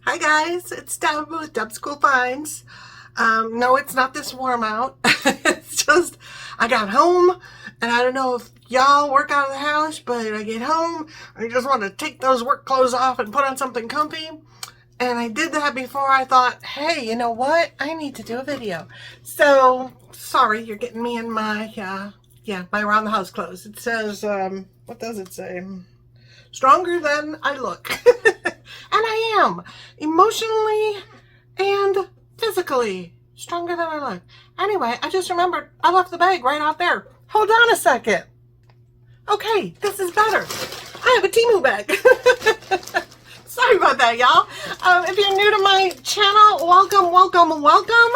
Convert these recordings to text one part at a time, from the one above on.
Hi guys, it's Deb with Deb's Cool Finds. No, it's not this warm out. It's just I got home and I don't know if y'all work out of the house, but I get home and I just want to take those work clothes off and put on something comfy. And I did that before I thought, hey, you know what? I need to do a video. So, sorry, you're getting me in my, my around the house clothes. It says, what does it say? Stronger than I look. And I am emotionally and physically stronger than I look. Anyway, I just remembered I left the bag right out there. Hold on a second. Okay, this is better. I have a Temu bag. Sorry about that, y'all. If you're new to my channel, welcome.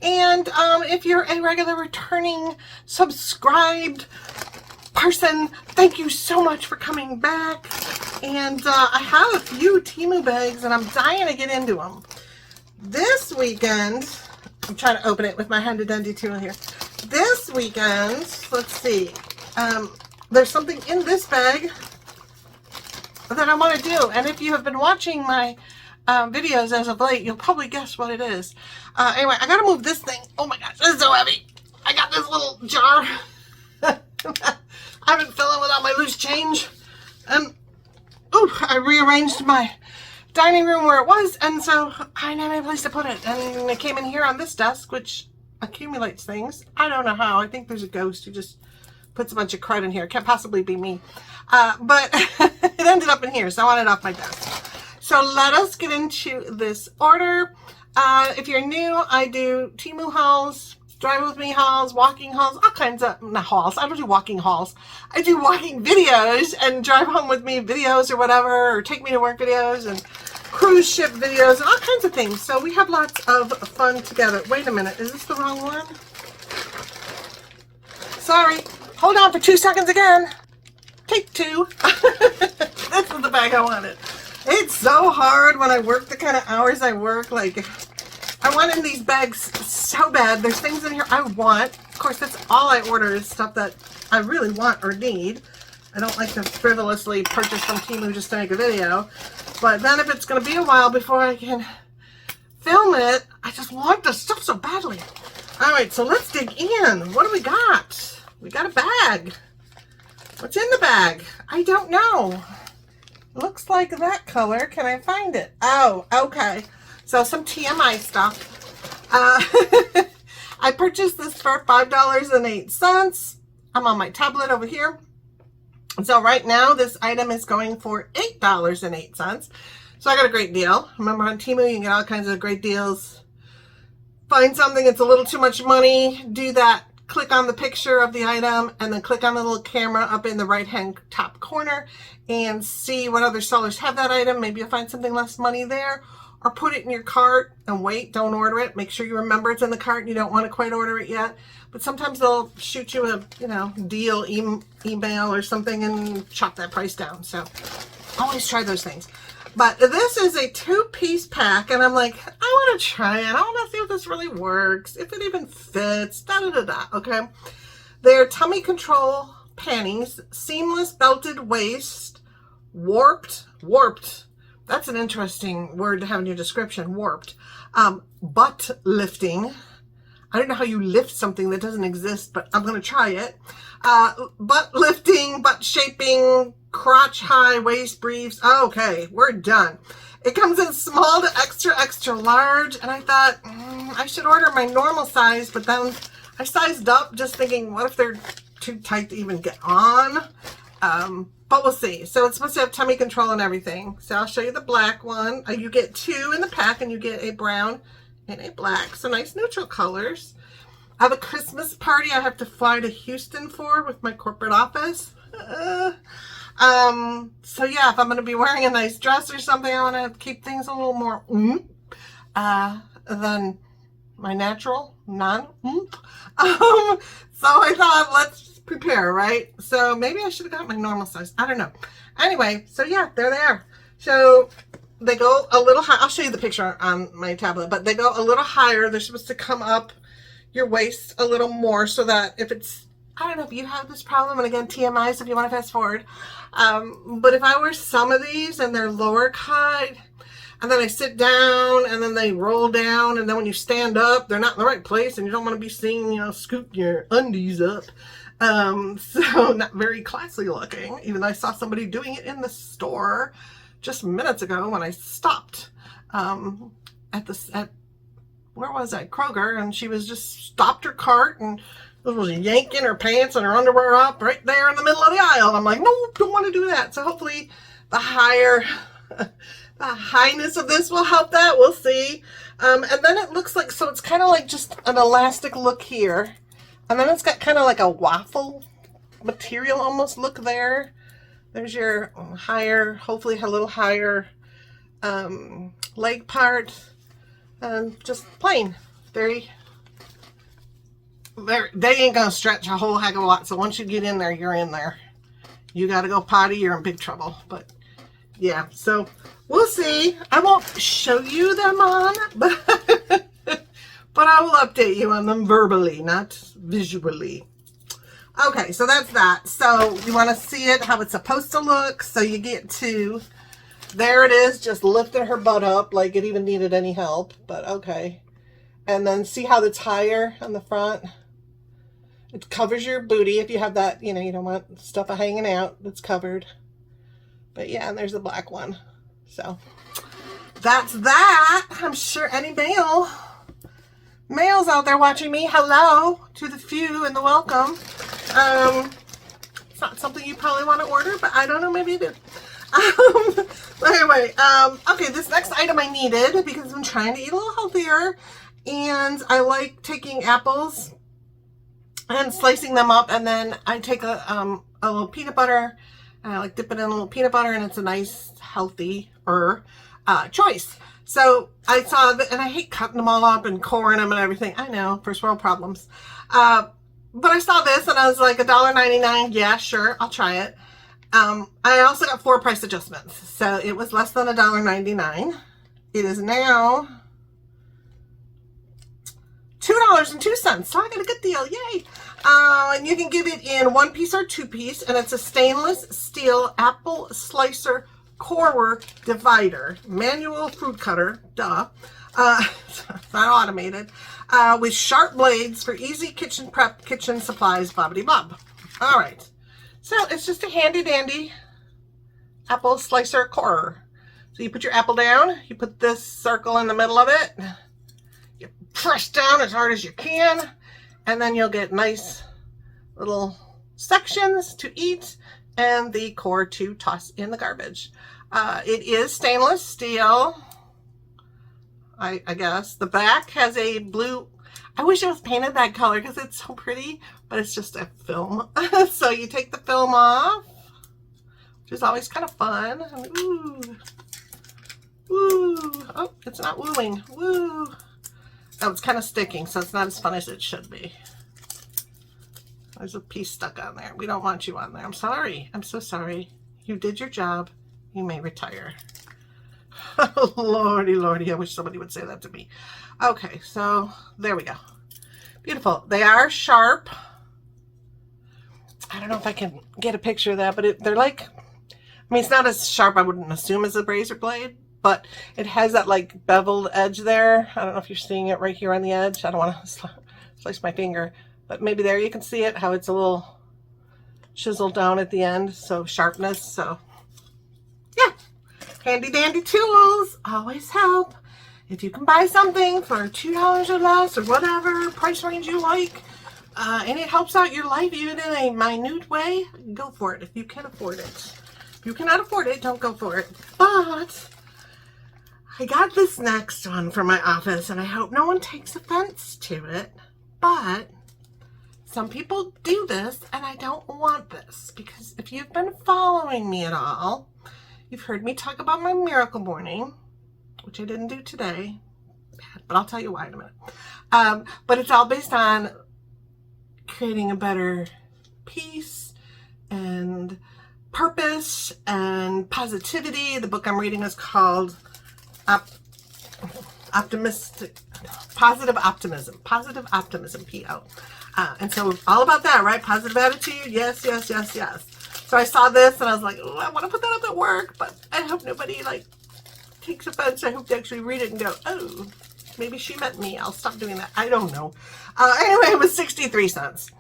And if you're a regular returning subscribed person, thank you so much for coming back. And I have a few Temu bags and I'm dying to get into them. This weekend, I'm trying to open it with my handy dandy tool here. This weekend, let's see, there's something in this bag that I want to do. And if you have been watching my videos as of late, you'll probably guess what it is. Anyway, I gotta move this thing. Oh my gosh, this is so heavy. I got this little jar. I've been filling with all my loose change. And I rearranged my dining room where it was, and so I didn't have any place to put it. And it came in here on this desk, which accumulates things. I don't know how. I think there's a ghost who just puts a bunch of crud in here. It can't possibly be me. But it ended up in here, so I want it off my desk. So let us get into this order. If you're new, I do Temu hauls, drive with me hauls, walking hauls, all kinds of, not hauls, I don't do walking hauls. I do walking videos and drive home with me videos or whatever, or take me to work videos and cruise ship videos and all kinds of things. So we have lots of fun together. Wait a minute, is this the wrong one? Sorry, hold on for 2 seconds again. Take two. This is the bag I wanted. It's so hard when I work the kind of hours I work. Like, I want in these bags so bad. There's things in here I want. Of course, that's all I order is stuff that I really want or need. I don't like to frivolously purchase from Temu just to make a video. But then if it's going to be a while before I can film it, I just want the stuff so badly. All right, so let's dig in. What do we got? We got a bag. What's in the bag? I don't know. Looks like that color. Can I find it? Oh, okay. So some TMI stuff. I purchased this for $5.08. I'm on my tablet over here. So right now this item is going for $8.08. So I got a great deal. Remember on Temu you can get all kinds of great deals. Find something that's a little too much money, do that. Click on the picture of the item and then click on the little camera up in the right hand top corner and see what other sellers have that item. Maybe you'll find something less money there. Or put it in your cart and wait, don't order it. Make sure you remember it's in the cart and you don't want to quite order it yet. But sometimes they'll shoot you a, deal email or something and chop that price down. So always try those things. But this is a 2-piece pack and I'm like, I want to try it. I want to see if this really works, if it even fits, okay? They're tummy control panties, seamless belted waist, warped. That's an interesting word to have in your description, warped. Butt lifting. I don't know how you lift something that doesn't exist, but I'm going to try it. Butt lifting, butt shaping, crotch high, waist briefs. Okay, we're done. It comes in small to extra large, and I thought, I should order my normal size, but then I sized up just thinking, what if they're too tight to even get on? But we'll see. So it's supposed to have tummy control and everything. So I'll show you the black one. You get 2 in the pack and you get a brown and a black. So nice neutral colors. I have a Christmas party I have to fly to Houston for with my corporate office. So yeah, if I'm going to be wearing a nice dress or something, I want to keep things a little more than my natural non-oomph. So I thought, let's prepare, right? So maybe I should have got my normal size. I don't know. Anyway, so yeah, there they are. So they go a little high. I'll show you the picture on my tablet, but they go a little higher. They're supposed to come up your waist a little more so that if it's, I don't know if you have this problem, and again, TMIs if you want to fast forward. But if I wear some of these and they're lower cut, and then I sit down, and then they roll down, and then when you stand up, they're not in the right place, and you don't want to be seen, you know, scoop your undies up. So not very classy looking, even though I saw somebody doing it in the store just minutes ago when I stopped at where was I? Kroger, and she was just stopped her cart and was yanking her pants and her underwear up right there in the middle of the aisle. I'm like, no, don't want to do that. So hopefully the highness of this will help that. We'll see. And then it looks like, so it's kind of like just an elastic look here. And then it's got kind of like a waffle material almost look there. There's your higher, hopefully a little higher leg part. And just plain. They ain't gonna stretch a whole heck of a lot. So once you get in there, you're in there. You gotta go potty, you're in big trouble. But yeah, so we'll see. I won't show you them on, but I will update you on them verbally, not visually. Okay, so that's that. So you want to see it, how it's supposed to look. So you get to, there it is, just lifting her butt up like it even needed any help, but okay. And then see how it's higher on the front? It covers your booty if you have that, you know, you don't want stuff hanging out. It's covered. But yeah, and there's the black one. So that's that. I'm sure any males out there watching me, hello to the few and the welcome. It's not something you probably want to order, but I don't know, maybe you do. But anyway, okay, this next item I needed because I'm trying to eat a little healthier, and I like taking apples and slicing them up, and then I take a little peanut butter, and I like dip it in a little peanut butter, and it's a nice healthier choice. So I saw that, and I hate cutting them all up and coring them and everything. I know, first world problems. But I saw this and I was like, $1.99. Yeah, sure, I'll try it. I also got 4 price adjustments. So it was less than $1.99. It is now $2.02. So I got a good deal. Yay. And you can get it in 1 piece or 2 piece. And it's a stainless steel apple slicer core divider, manual fruit cutter, duh. It's not automated, with sharp blades for easy kitchen prep, kitchen supplies, bobbity bob. All right, so it's just a handy dandy apple slicer core. So you put your apple down, you put this circle in the middle of it, you press down as hard as you can, and then you'll get nice little sections to eat and the core to toss in the garbage. It is stainless steel, I guess. The back has a blue, I wish it was painted that color because it's so pretty, but it's just a film. So you take the film off, which is always kind of fun. Ooh. Ooh. Oh, it's not wooing. Woo. Oh, it's kind of sticking, so it's not as fun as it should be. There's a piece stuck on there. We don't want you on there. I'm sorry. I'm so sorry. You did your job. You may retire. Oh, lordy, lordy. I wish somebody would say that to me. Okay, so there we go. Beautiful. They are sharp. I don't know if I can get a picture of that, but they're like, I mean, it's not as sharp, I wouldn't assume, as a razor blade, but it has that like beveled edge there. I don't know if you're seeing it right here on the edge. I don't want to slice my finger, but maybe there you can see it, how it's a little chiseled down at the end. So sharpness. So yeah, handy dandy tools always help. If you can buy something for $2 or less or whatever price range you like, and it helps out your life even in a minute way, go for it if you can afford it. If you cannot afford it, don't go for it. But I got this next one from my office, and I hope no one takes offense to it, but some people do this, and I don't want this, because if you've been following me at all, you've heard me talk about my miracle morning, which I didn't do today, but I'll tell you why in a minute. But it's all based on creating a better peace and purpose and positivity. The book I'm reading is called Positive Optimism, P-O. And so all about that, right? Positive attitude, yes, yes, yes, yes. So I saw this and I was like, oh, I want to put that up at work, but I hope nobody like takes offense, I hope to actually read it and go, oh, maybe she meant me. I'll stop doing that. I don't know. Anyway, it was 63 cents.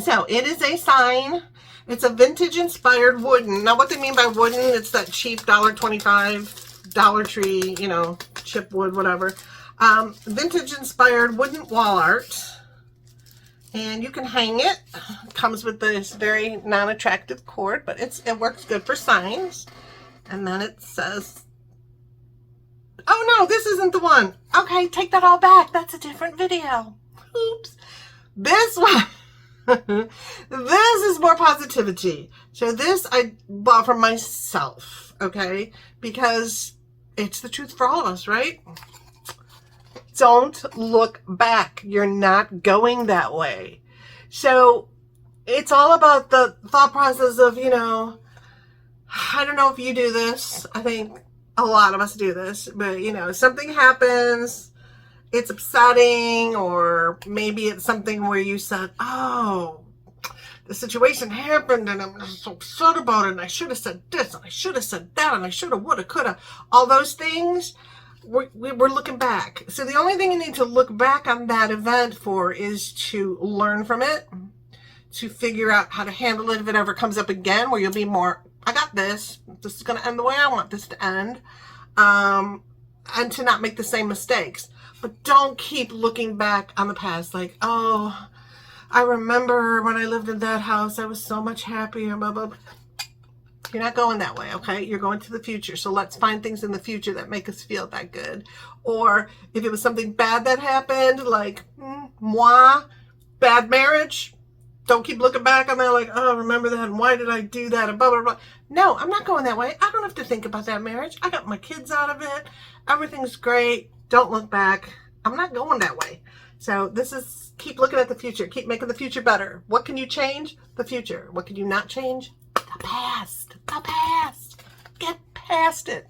So it is a sign. It's a vintage inspired wooden. Now what they mean by wooden, it's that cheap $1.25 Dollar Tree, you know, chip wood, whatever. Vintage inspired wooden wall art. And you can hang it. It comes with this very non-attractive cord, but it works good for signs. And then it says, oh no, this isn't the one. Okay, take that all back. That's a different video. Oops. This one. This is more positivity. So this I bought for myself, okay? Because it's the truth for all of us, right? Don't look back. You're not going that way. So it's all about the thought process of, you know, I don't know if you do this. I think a lot of us do this, but you know, something happens, it's upsetting, or maybe it's something where you said, oh, the situation happened and I'm so upset about it, and I should have said this, and I should have said that, and I should have, would have, could have, all those things. We're looking back. So the only thing you need to look back on that event for is to learn from it, to figure out how to handle it if it ever comes up again, where you'll be more, I got this. This is going to end the way I want this to end. And to not make the same mistakes. But don't keep looking back on the past like, oh, I remember when I lived in that house, I was so much happier, blah, blah, blah. You're not going that way, okay? You're going to the future. So let's find things in the future that make us feel that good. Or if it was something bad that happened, like, bad marriage, don't keep looking back on that like, oh, remember that, and why did I do that, and blah, blah, blah. No, I'm not going that way. I don't have to think about that marriage. I got my kids out of it. Everything's great. Don't look back. I'm not going that way. So this is, keep looking at the future. Keep making the future better. What can you change? The future. What can you not change? The past. The past. Get past it.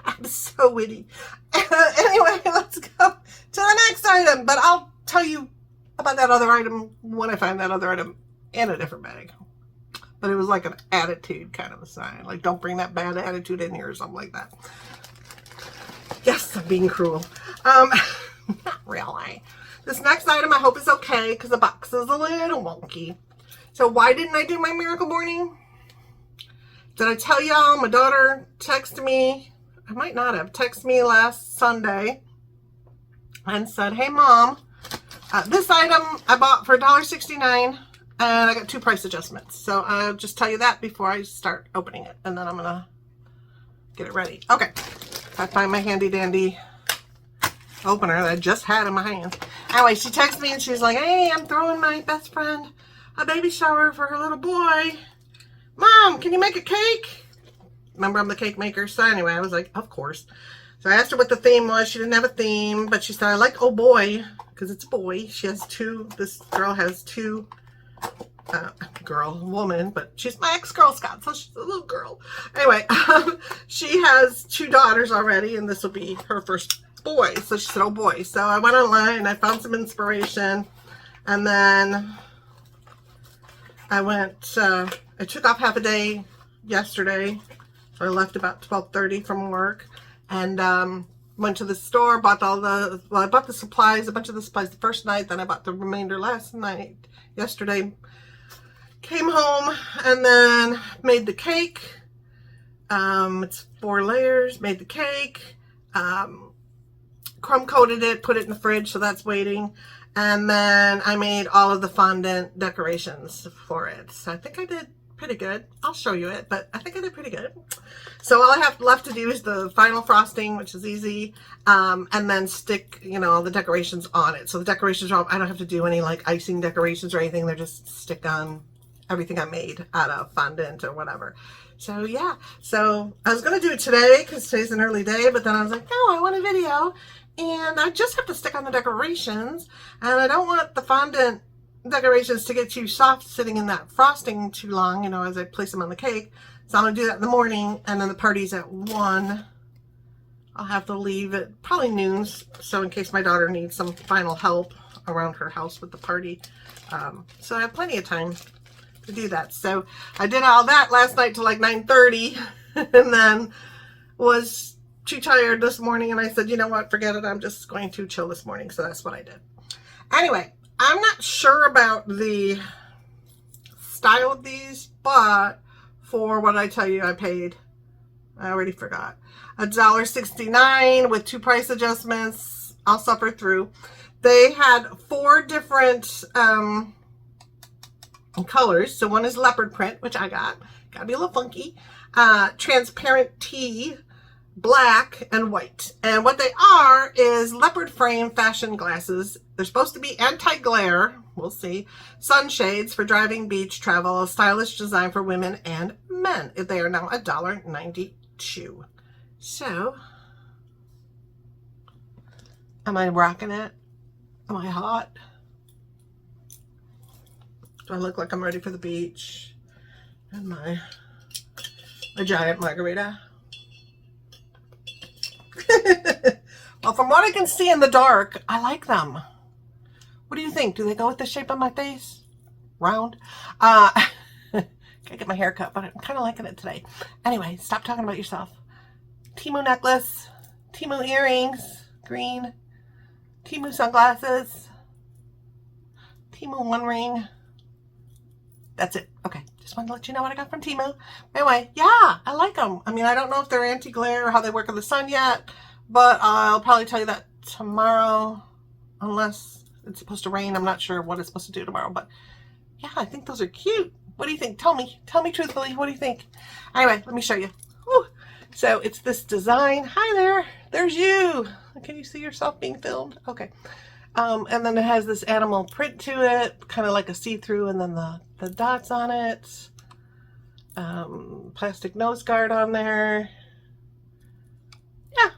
I'm so witty. Anyway, let's go to the next item. But I'll tell you about that other item when I find that other item in a different bag. But it was like an attitude kind of a sign. Like, don't bring that bad attitude in here or something like that. Yes, I'm being cruel. Not really. This next item I hope is okay because the box is a little wonky. So why didn't I do my miracle morning? Did I tell y'all my daughter texted me? I might not have. Texted me last Sunday and said, hey mom, this item I bought for $1.69 and I got 2 price adjustments. So I'll just tell you that before I start opening it, and then I'm gonna get it ready. Okay, I find my handy dandy opener that I just had in my hand. Anyway, she texted me and she's like, hey, I'm throwing my best friend a baby shower for her little boy. Mom, can you make a cake? Remember, I'm the cake maker. So anyway, I was like, of course. So I asked her what the theme was. She didn't have a theme, but she said, I like oh boy, because it's a boy. She has 2, this girl has 2, woman, but she's my ex-Girl Scout, so she's a little girl. Anyway, she has 2 daughters already, and this will be her first boy. So she said, oh boy. So I went online, I found some inspiration, and then I went, I took off half a day yesterday, so I left about 12:30 from work, and went to the store, bought I bought the supplies, a bunch of the supplies the first night, then I bought the remainder last night, yesterday. Came home and then made the cake. It's 4 layers, made the cake, crumb coated it, put it in the fridge, so that's waiting. And then I made all of the fondant decorations for it. So I think I did pretty good. I'll show you it, but I think I did pretty good. So all I have left to do is the final frosting, which is easy, and then stick, you know, all the decorations on it. So the decorations are all, I don't have to do any like icing decorations or anything. They're just stick on everything I made out of fondant or whatever. So yeah, so I was going to do it today because today's an early day, but then I was like, no, I want a video. And I just have to stick on the decorations, and I don't want the fondant decorations to get too soft sitting in that frosting too long, you know, as I place them on the cake. So I'm going to do that in the morning, and then the party's at 1. I'll have to leave at probably noon, so in case my daughter needs some final help around her house with the party. So I have plenty of time to do that. So I did all that last night till like 9:30 and then was too tired this morning, and I said, you know what, forget it, I'm just going to chill this morning. So that's what I did. Anyway, I'm not sure about the style of these, but for what I tell you I paid, I already forgot, $1.69 with 2 price adjustments. I'll suffer through. They had 4 different colors. So one is leopard print, which I got. Gotta be a little funky. Transparent tea, black, and white. And what they are is leopard frame fashion glasses. They're supposed to be anti-glare. We'll see. Sunshades for driving, beach travel. A stylish design for women and men. They are now $1.92. So, am I rocking it? Am I hot? Do I look like I'm ready for the beach? And my giant margarita. Well, from what I can see in the dark, I like them. What do you think? Do they go with the shape of my face? Round? Gotta get my hair cut, but I'm kind of liking it today. Anyway, stop talking about yourself. Temu necklace, Temu earrings, green, Temu sunglasses, Temu one ring. That's it. Okay, just wanted to let you know what I got from Temu. Anyway, yeah, I like them. I mean, I don't know if they're anti-glare or how they work in the sun yet, but I'll probably tell you that tomorrow, unless it's supposed to rain. I'm not sure what it's supposed to do tomorrow, but yeah, I think those are cute. What do you think? Tell me truthfully, what do you think? Anyway, let me show you. Woo. So it's this design. Hi there. There's you. Can you see yourself being filmed? Okay. And then it has this animal print to it, kind of like a see-through, and then the dots on it. Plastic nose guard on there. Yeah.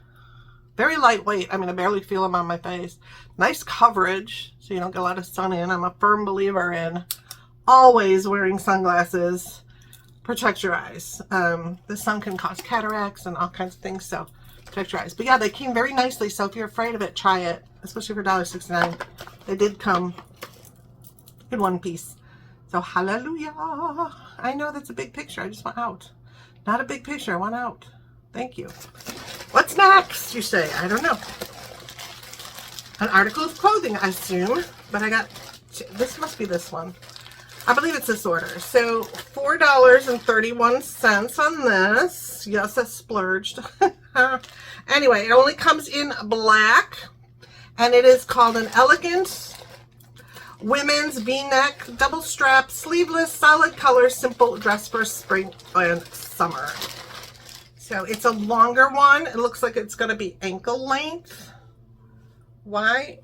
Very lightweight. I mean, I barely feel them on my face. Nice coverage, so you don't get a lot of sun in. I'm a firm believer in always wearing sunglasses. Protect your eyes. The sun can cause cataracts and all kinds of things, so protect your eyes. But yeah, they came very nicely, so if you're afraid of it, try it, especially for $1.69. They did come in one piece. So hallelujah. I know that's a big picture. I just want out. Not a big picture. I want out. Thank you. What's next, you say? I don't know. An article of clothing, I assume. But I got, this must be this one. I believe it's this order. So $4.31 on this. Yes, I splurged. Anyway, it only comes in black. And it is called an elegant women's V-neck, double strap, sleeveless, solid color, simple dress for spring and summer. So it's a longer one. It looks like it's going to be ankle length. Why?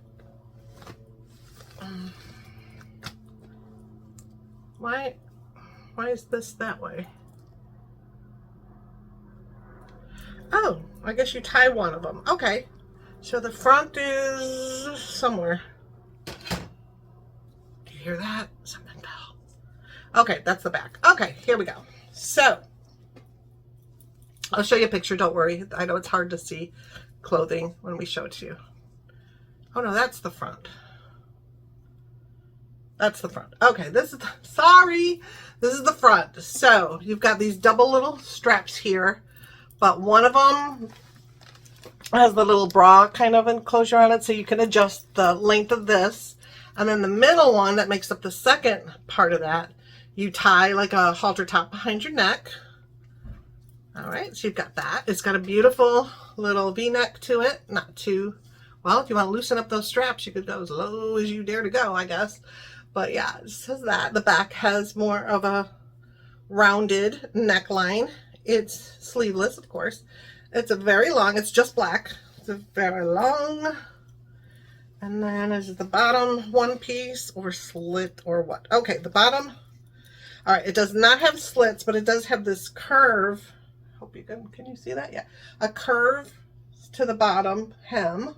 Why is this that way? Oh, I guess you tie one of them. Okay. So the front is somewhere. Do you hear that? Something fell. Okay, that's the back. Okay, here we go. So I'll show you a picture. Don't worry. I know it's hard to see clothing when we show it to you. Oh no, that's the front. That's the front. Okay, this is the, sorry. This is the front. So you've got these double little straps here, but one of them has the little bra kind of enclosure on it, so you can adjust the length of this. And then the middle one that makes up the second part of that, you tie like a halter top behind your neck. All right, so you've got that. It's got a beautiful little V-neck to it. Not too, well, if you want to loosen up those straps, you could go as low as you dare to go, I guess. But yeah, it says that. The back has more of a rounded neckline. It's sleeveless, of course. It's a very long, it's just black. It's a very long. And then is the bottom one piece or slit or what? Okay, the bottom. All right, it does not have slits, but it does have this curve. Hope you can you see that? Yeah. A curve to the bottom hem.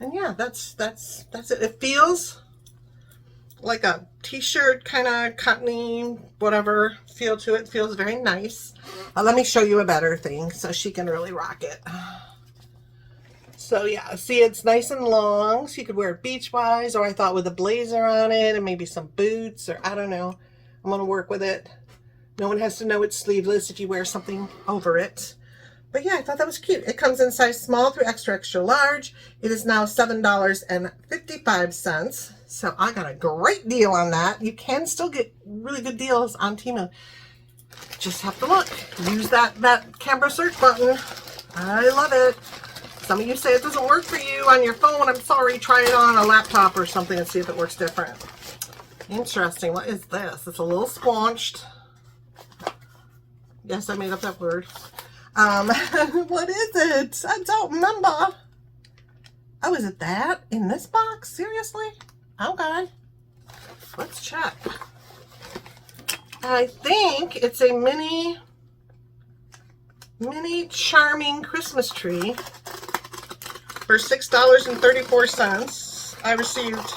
And yeah, that's it. It feels like a t-shirt kind of cottony, whatever feel to it. Feels very nice. Let me show you a better thing so she can really rock it. So yeah, see, it's nice and long, so you could wear it beach-wise, or I thought with a blazer on it and maybe some boots, or I don't know. I'm going to work with it. No one has to know it's sleeveless if you wear something over it. But yeah, I thought that was cute. It comes in size small through extra, extra large. It is now $7.55. So I got a great deal on that. You can still get really good deals on Temu. Just have to look. Use that camera search button. I love it. Some of you say it doesn't work for you on your phone. I'm sorry. Try it on a laptop or something and see if it works different. Interesting. What is this? It's a little squanched. Yes, I made up that word. What is it? I don't remember. Oh, is it that in this box? Seriously? Okay. Let's check. I think it's a mini charming Christmas tree for $6.34. I received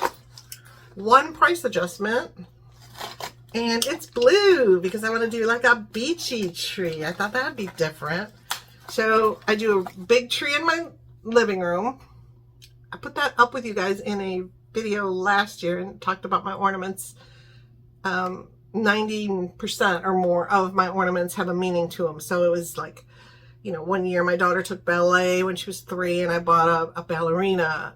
one price adjustment. And it's blue because I want to do like a beachy tree. I thought that would be different. So I do a big tree in my living room. I put that up with you guys in a video last year and talked about my ornaments. 90% or more of my ornaments have a meaning to them. So it was like, you know, one year my daughter took ballet when she was 3 and I bought a ballerina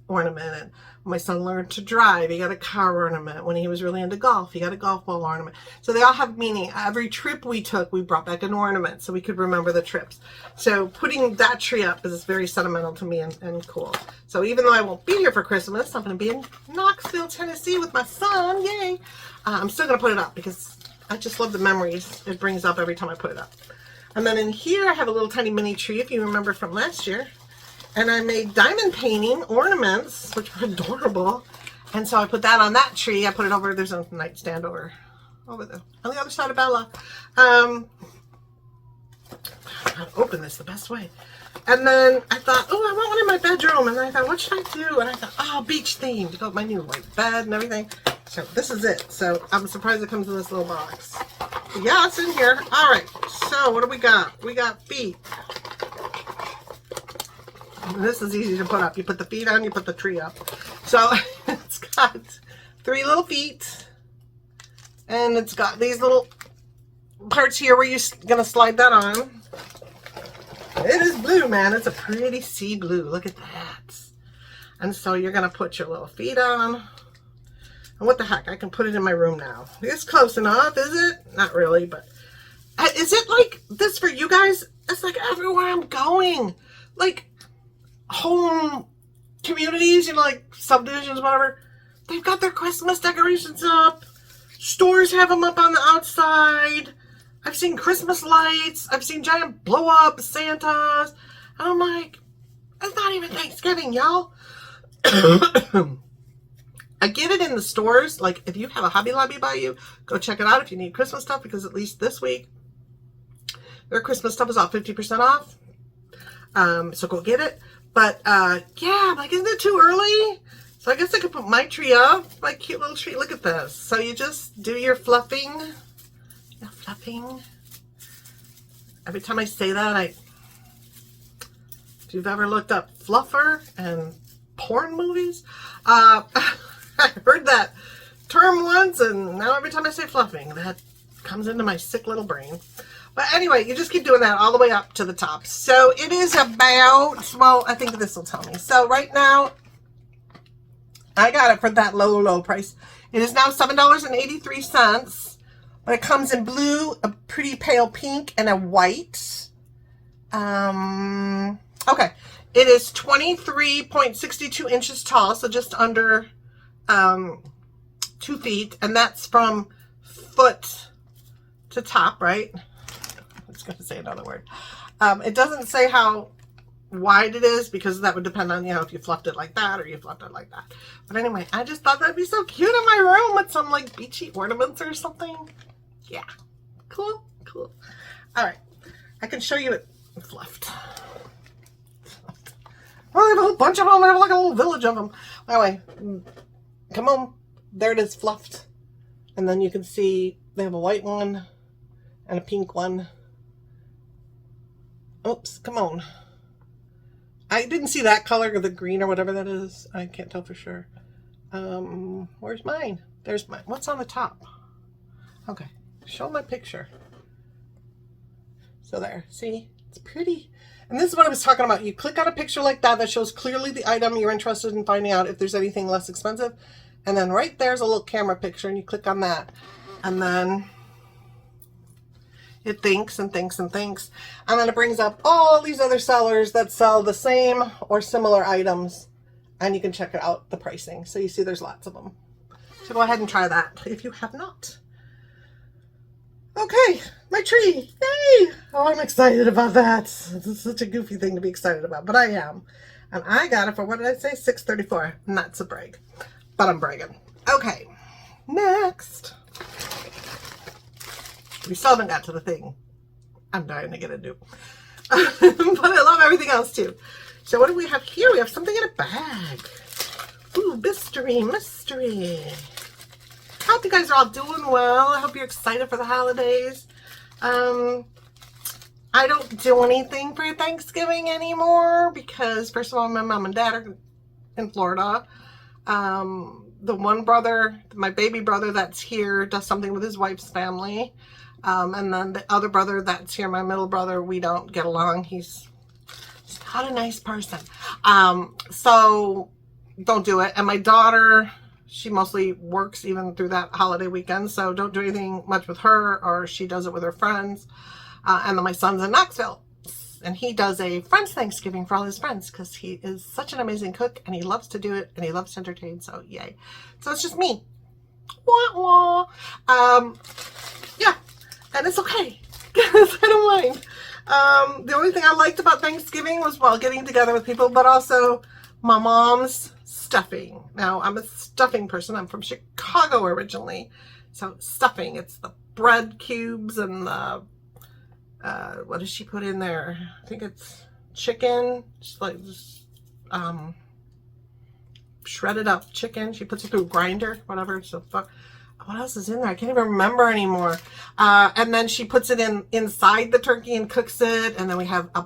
ornament. And my son learned to drive. He got a car ornament. When he was really into golf, he got a golf ball ornament. So they all have meaning. Every trip we took, we brought back an ornament so we could remember the trips. So putting that tree up is very sentimental to me and cool. So even though I won't be here for Christmas, I'm going to be in Knoxville, Tennessee with my son. Yay! I'm still going to put it up because I just love the memories it brings up every time I put it up. And then in here, I have a little tiny mini tree, if you remember from last year. And I made diamond painting ornaments, which are adorable. And so I put that on that tree. I put it over, there's a nightstand over there, on the other side of Bella. I'll open this the best way. And then I thought, oh, I want one in my bedroom. And I thought, what should I do? And I thought, oh, beach themed. To go with my new white bed and everything. So this is it. So I'm surprised it comes in this little box. But yeah, it's in here. All right. So what do we got? We got feet. This is easy to put up. You put the feet on, you put the tree up. So it's got 3 little feet. And it's got these little parts here where you're going to slide that on. It is blue, man. It's a pretty sea blue. Look at that. And so you're going to put your little feet on. And what the heck? I can put it in my room now. It's close enough, is it? Not really, but... Is it like this for you guys? It's like everywhere I'm going. Like... home communities, you know, like subdivisions, whatever, they've got their Christmas decorations up. Stores have them up on the outside. I've seen Christmas lights. I've seen giant blow-up Santas. And I'm like, it's not even Thanksgiving, y'all. I get it in the stores. Like, if you have a Hobby Lobby by you, go check it out if you need Christmas stuff, because at least this week, their Christmas stuff is off 50% off. So go get it. But, yeah, I'm like, isn't it too early? So I guess I could put my tree up, my cute little tree. Look at this. So you just do your fluffing. Your fluffing. Every time I say that, if you've ever looked up fluffer and porn movies, I heard that term once, and now every time I say fluffing, that comes into my sick little brain. But anyway, you just keep doing that all the way up to the top. So it is about, well, I think this will tell me. So right now, I got it for that low, low price. It is now $7.83, but it comes in blue, a pretty pale pink, and a white. Okay. It is 23.62 inches tall, so just under 2 feet, and that's from foot to top, right? I was going to say another word. It doesn't say how wide it is, because that would depend on, you know, if you fluffed it like that or you fluffed it like that. But anyway, I just thought that'd be so cute in my room with some like beachy ornaments or something. Yeah. Cool. Cool. All right. I can show you it fluffed. Well, I have a whole bunch of them. I have like a little village of them. Anyway, come on. There it is, fluffed. And then you can see they have a white one and a pink one. Oops, come on. I didn't see that color, or the green or whatever that is. I can't tell for sure. Where's mine? There's mine. What's on the top? Okay, show my picture. So there, see, it's pretty. And this is what I was talking about. You click on a picture like that that shows clearly the item you're interested in finding out if there's anything less expensive. And then right there's a little camera picture and you click on that. And then it thinks and thinks and thinks. And then it brings up all these other sellers that sell the same or similar items. And you can check out the pricing. So you see there's lots of them. So go ahead and try that if you have not. Okay, my tree. Yay! Oh, I'm excited about that. This is such a goofy thing to be excited about, but I am. And I got it for, what did I say? $6.34. Not to brag, but I'm bragging. Okay, next. We still haven't got to the thing I'm dying to get into. But I love everything else too. So what do we have here? We have something in a bag. Ooh, mystery, mystery. I hope you guys are all doing well. I hope you're excited for the holidays. I don't do anything for Thanksgiving anymore because, first of all, my mom and dad are in Florida. The one brother, my baby brother that's here, does something with his wife's family. And then the other brother that's here, my middle brother, we don't get along. He's not a nice person. So don't do it. And my daughter, she mostly works even through that holiday weekend, so don't do anything much with her, or she does it with her friends. And then my son's in Knoxville, and he does a friend's Thanksgiving for all his friends because he is such an amazing cook, and he loves to do it, and he loves to entertain, so yay. So it's just me. Wah, wah. Yeah, and it's okay, because I don't mind. The only thing I liked about Thanksgiving was, well, getting together with people, but also my mom's stuffing. Now, I'm a stuffing person. I'm from Chicago originally. So stuffing, it's the bread cubes and the, what does she put in there? I think it's chicken, just like shredded up chicken. She puts it through a grinder, whatever. So what else is in there? I can't even remember anymore. And then she puts it inside the turkey and cooks it. And then we have a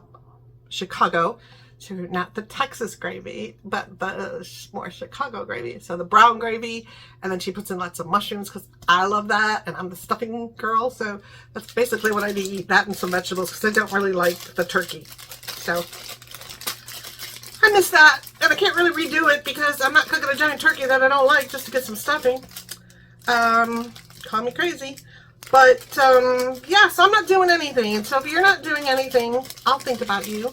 Chicago. So not the Texas gravy, but the more Chicago gravy. So the brown gravy, and then she puts in lots of mushrooms because I love that, and I'm the stuffing girl. So that's basically what I do, eat that and some vegetables because I don't really like the turkey. So I miss that, and I can't really redo it because I'm not cooking a giant turkey that I don't like just to get some stuffing. Call me crazy. But yeah, so I'm not doing anything. And so if you're not doing anything, I'll think about you.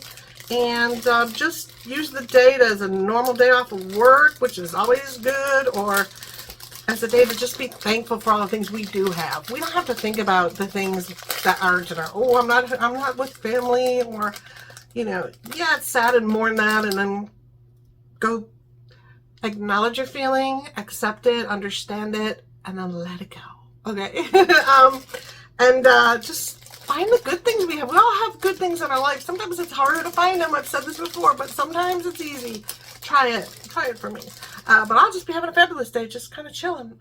And just use the day as a normal day off of work, which is always good, or as a day to just be thankful for all the things we do have. We don't have to think about the things that aren't in our, oh, I'm not with family, or, you know, yeah, it's sad and mourn that, and then go acknowledge your feeling, accept it, understand it, and then let it go. Okay. Just find the good things we have. We all have good things in our life. Sometimes it's harder to find them. I've said this before, but sometimes it's easy. Try it. Try it for me. But I'll just be having a fabulous day, just kind of chilling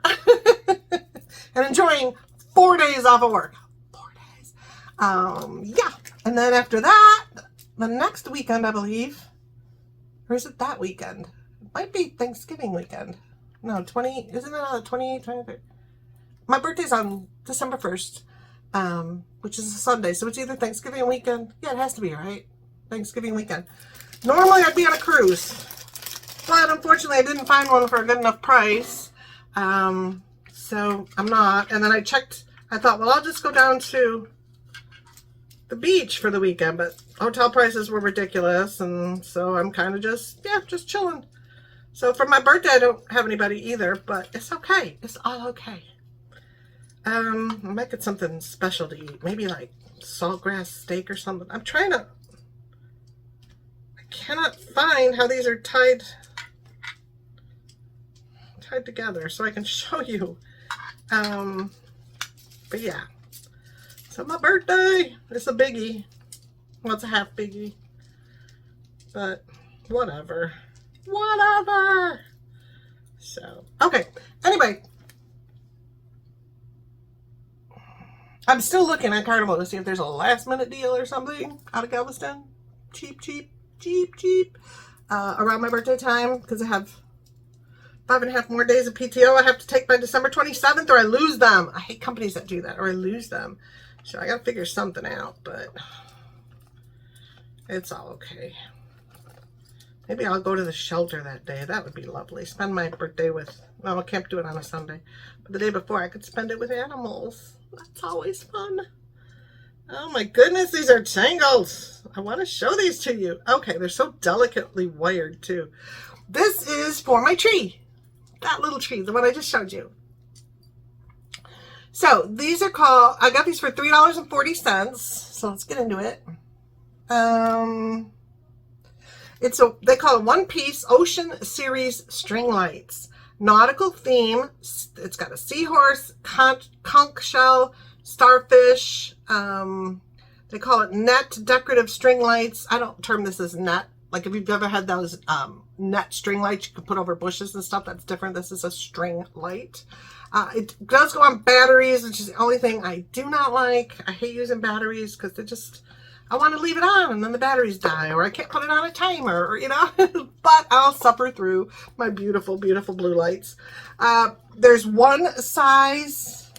and enjoying 4 days off of work. 4 days. Yeah. And then after that, the next weekend, I believe, or is it that weekend? It might be Thanksgiving weekend. No, isn't it on the 28th, 23rd? My birthday's on December 1st. Which is a Sunday, so it's either Thanksgiving weekend. Yeah, it has to be, right? Thanksgiving weekend. Normally, I'd be on a cruise, but unfortunately, I didn't find one for a good enough price, so I'm not. And then I checked. I thought, well, I'll just go down to the beach for the weekend, but hotel prices were ridiculous, and so I'm kind of just chilling. So for my birthday, I don't have anybody either, but it's okay. It's all okay. I might get something special to eat. Maybe like saltgrass steak or something. I cannot find how these are tied together so I can show you. But yeah. So my birthday, it's a biggie. Well, it's a half biggie. But whatever. Whatever. So, okay. Anyway. I'm still looking at Carnival to see if there's a last minute deal or something out of Galveston. Cheap. Around my birthday time, because I have 5.5 more days of PTO I have to take by December 27th or I lose them. I hate companies that do that, or I lose them. So I got to figure something out, but it's all okay. Maybe I'll go to the shelter that day. That would be lovely. Spend my birthday with, well, I can't do it on a Sunday, but the day before I could spend it with animals. That's always fun. Oh my goodness, these are tangles. I want to show these to you. Okay, they're so delicately wired too. This is for my tree. That little tree, the one I just showed you. So these are called, I got these for $3.40. So let's get into it. They call it One Piece Ocean Series String Lights. Nautical theme. It's got a seahorse, conch shell, starfish. They call it net decorative string lights. I don't term this as net. Like if you've ever had those net string lights you can put over bushes and stuff, that's different. This is a string light. It does go on batteries, which is the only thing I do not like. I hate using batteries because they're just, I want to leave it on and then the batteries die, or I can't put it on a timer, or, you know, but I'll suffer through my beautiful, beautiful blue lights. There's one size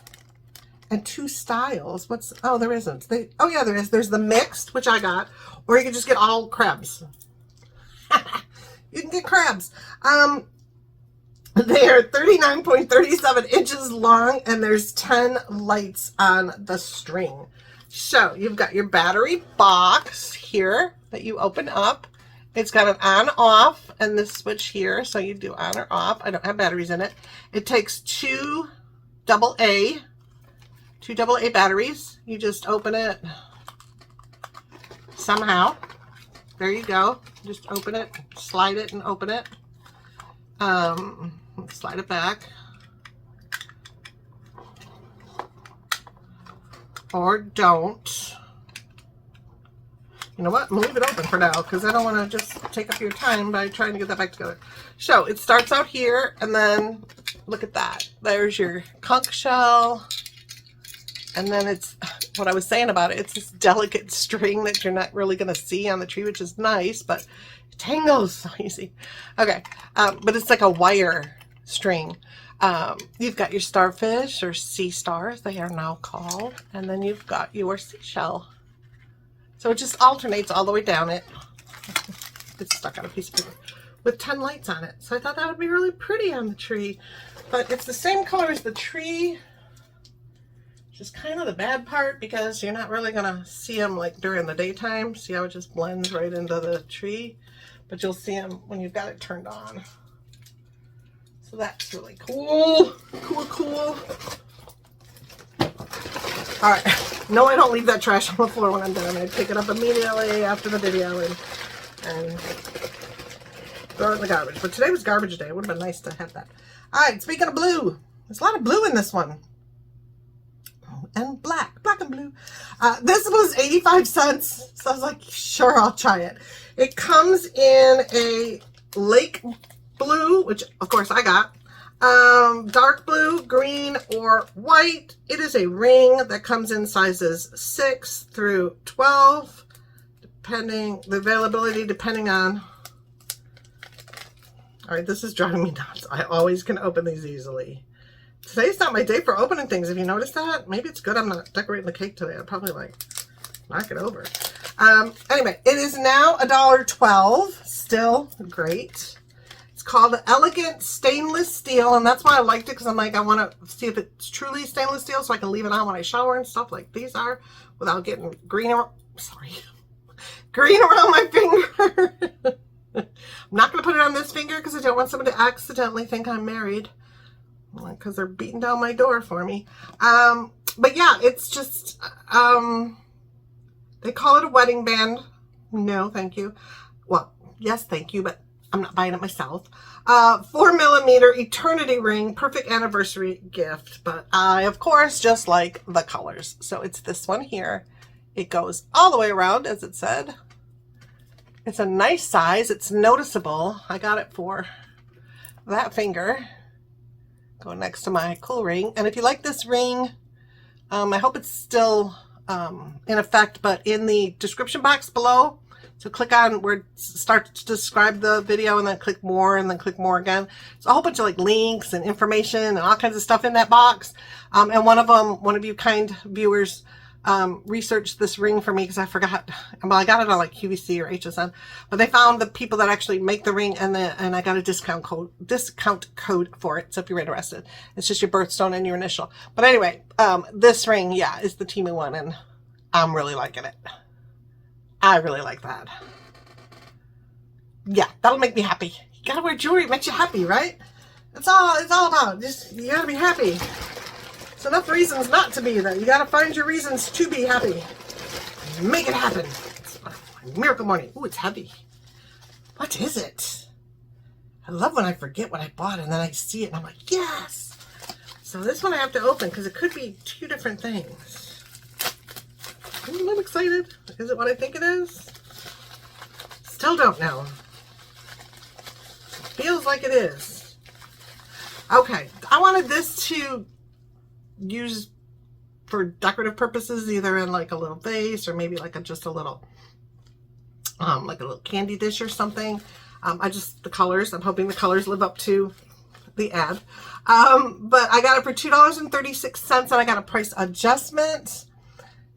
and two styles. Oh, there isn't. Oh yeah, there is. There's the mixed, which I got, or you can just get all crabs. You can get crabs. They are 39.37 inches long, and there's 10 lights on the string. So you've got your battery box here that you open up. It's got an on off and this switch here, so you do on or off. I don't have batteries in it. It takes two AA batteries. You just open it somehow. There you go. Just open it, slide it and open it. Slide it back. Or don't. You know what? I'm gonna leave it open for now because I don't want to just take up your time by trying to get that back together. So it starts out here, and then look at that. There's your conch shell, and then it's what I was saying about it. It's this delicate string that you're not really going to see on the tree, which is nice, but it tangles so easy. Okay, but it's like a wire string. You've got your starfish, or sea stars they are now called, and then you've got your seashell. So it just alternates all the way down it. It's stuck on a piece of paper with 10 lights on it. So I thought that would be really pretty on the tree, but it's the same color as the tree, which is kind of the bad part because you're not really gonna see them like during the daytime. See how it just blends right into the tree, but you'll see them when you've got it turned on. So that's really cool. Cool. All right. No, I don't leave that trash on the floor when I'm done. I pick it up immediately after the video and throw it in the garbage. But today was garbage day. It would have been nice to have that. All right. Speaking of blue, there's a lot of blue in this one. And black and blue. This was 85 cents. So I was like, sure, I'll try it. It comes in a lake blue, which of course I got, dark blue, green, or white. It is a ring that comes in sizes 6 through 12, depending the availability, depending on. All right, this is driving me nuts. I always can open these easily. Today's not my day for opening things. Have you noticed that? Maybe it's good I'm not decorating the cake today. I'll probably like knock it over. Anyway, it is now $1.12. Still great. Called Elegant Stainless Steel, and that's why I liked it, because I'm like, I want to see if it's truly stainless steel so I can leave it on when I shower and stuff like these are without getting green around my finger. I'm not going to put it on this finger because I don't want someone to accidentally think I'm married, because they're beating down my door for me. But yeah, it's just they call it a wedding band. No, thank you. Well, yes, thank you, but I'm not buying it myself. 4mm eternity ring, perfect anniversary gift. But I, of course, just like the colors. So it's this one here. It goes all the way around, as it said. It's a nice size. It's noticeable. I got it for that finger. Go next to my cool ring. And if you like this ring, I hope it's still in effect. But in the description box below, So click on where it starts to describe the video, and then click more, and then click more again. So a whole bunch of like links and information and all kinds of stuff in that box. And one of you kind viewers researched this ring for me because I forgot. Well, I got it on like QVC or HSN, but they found the people that actually make the ring, and I got a discount code for it. So if you're interested, it's just your birthstone and your initial. But anyway, this ring, yeah, is the Temu one, and I'm really liking it. I really like that. Yeah, that'll make me happy. You gotta wear jewelry, it makes you happy, right? It's all about. Just, you gotta be happy. There's enough reasons not to be, though. You gotta find your reasons to be happy. Make it happen. It's miracle morning. Ooh, it's heavy. What is it? I love when I forget what I bought and then I see it and I'm like, yes! So this one I have to open because it could be two different things. I'm excited. Is it what I think it is? Still don't know. Feels like it is. Okay, I wanted this to use for decorative purposes, either in like a little vase or maybe like just a little like a little candy dish or something. The colors, I'm hoping the colors live up to the ad. But I got it for $2.36 and I got a price adjustment.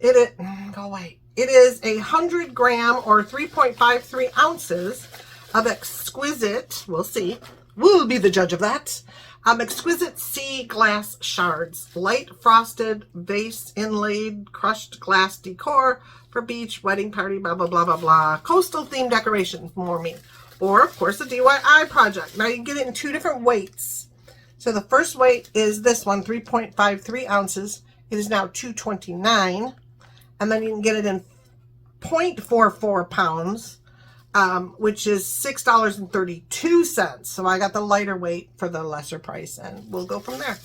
Go away. It is 100 gram or 3.53 ounces of exquisite, we'll see, we'll be the judge of that, exquisite sea glass shards, light frosted vase inlaid crushed glass decor for beach, wedding party, blah, blah, blah, blah, blah, coastal themed decoration, more me. Or, of course, a DIY project. Now, you can get it in two different weights. So the first weight is this one, 3.53 ounces. It is now $2.29. And then you can get it in 0.44 pounds, which is $6.32. So I got the lighter weight for the lesser price, and we'll go from there.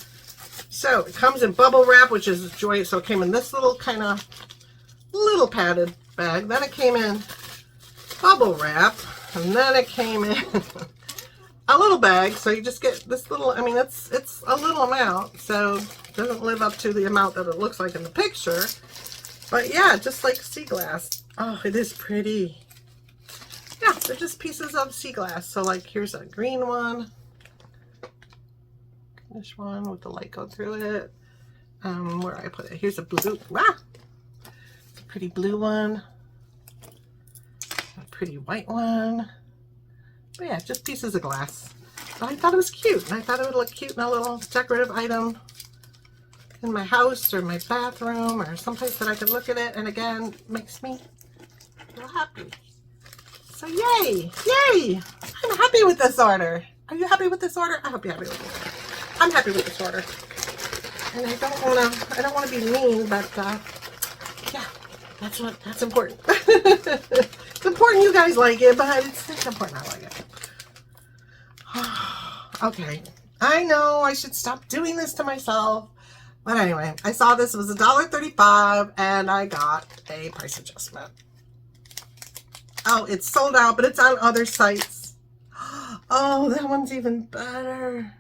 So it comes in bubble wrap, which is joyous. So it came in this little kind of little padded bag. Then it came in bubble wrap, and then it came in a little bag. So you just get this little, I mean, it's a little amount, so it doesn't live up to the amount that it looks like in the picture. But yeah, just like sea glass. Oh, it is pretty. Yeah, they're just pieces of sea glass. So like, here's a green one. This one with the light go through it. Where I put it? Here's a blue. Wow. A pretty blue one. A pretty white one. But yeah, just pieces of glass. But I thought it was cute. And I thought it would look cute in a little decorative item in my house or my bathroom or someplace that I could look at it, and again, makes me feel happy. So yay! Yay! I'm happy with this order. Are you happy with this order? I hope you're happy with this order. I'm happy with this order. And I don't wanna be mean, but yeah, that's important. It's important you guys like it, but it's important I like it. Okay. I know I should stop doing this to myself. But anyway, I saw this, it was $1.35, and I got a price adjustment. Oh, it's sold out, but it's on other sites. Oh, that one's even better.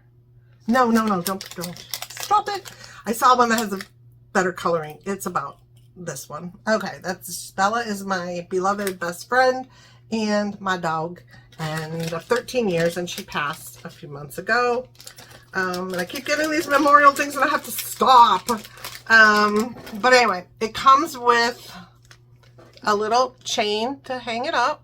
No, don't stop it. I saw one that has a better coloring. It's about this one. Okay, Bella is my beloved best friend and my dog, and of 13 years, and she passed a few months ago. And I keep getting these memorial things and I have to stop. But anyway, it comes with a little chain to hang it up.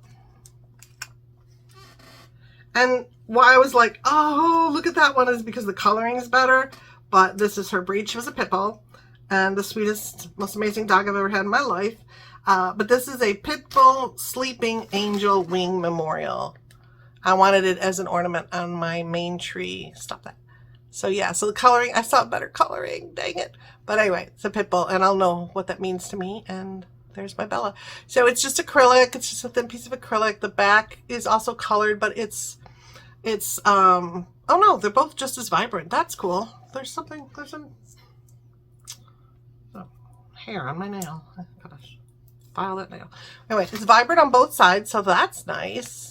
And why I was like, oh, look at that one, is because the coloring is better. But this is her breed. She was a pit bull and the sweetest, most amazing dog I've ever had in my life. But this is a pit bull sleeping angel wing memorial. I wanted it as an ornament on my main tree. Stop that. So yeah, so the coloring, I saw better coloring, dang it. But anyway, it's a pit bull, and I'll know what that means to me, and there's my Bella. So it's just acrylic, it's just a thin piece of acrylic. The back is also colored, but it's oh no, they're both just as vibrant. That's cool. There's some hair on my nail. I gotta file that nail. Anyway, it's vibrant on both sides, so that's nice.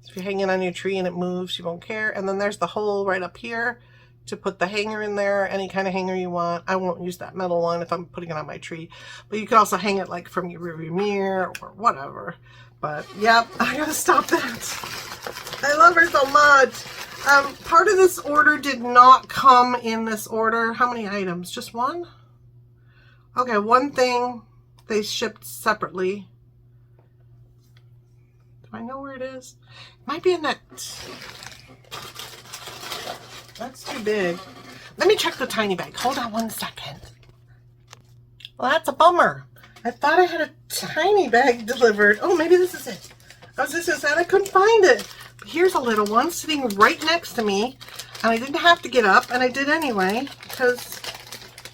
If you're hanging on your tree and it moves, you won't care. And then there's the hole right up here to put the hanger in there, any kind of hanger you want. I won't use that metal one if I'm putting it on my tree, but you can also hang it like from your rearview mirror or whatever. But yep, I gotta stop that. I love her so much. Part of this order did not come in this order. How many items? Just one? Okay, one thing they shipped separately. Do I know where it is? It might be in that. That's too big. Let me check the tiny bag. Hold on one second. Well, that's a bummer. I thought I had a tiny bag delivered. Oh, maybe this is it. I was just sad I couldn't find it. But here's a little one sitting right next to me. And I didn't have to get up, and I did anyway, because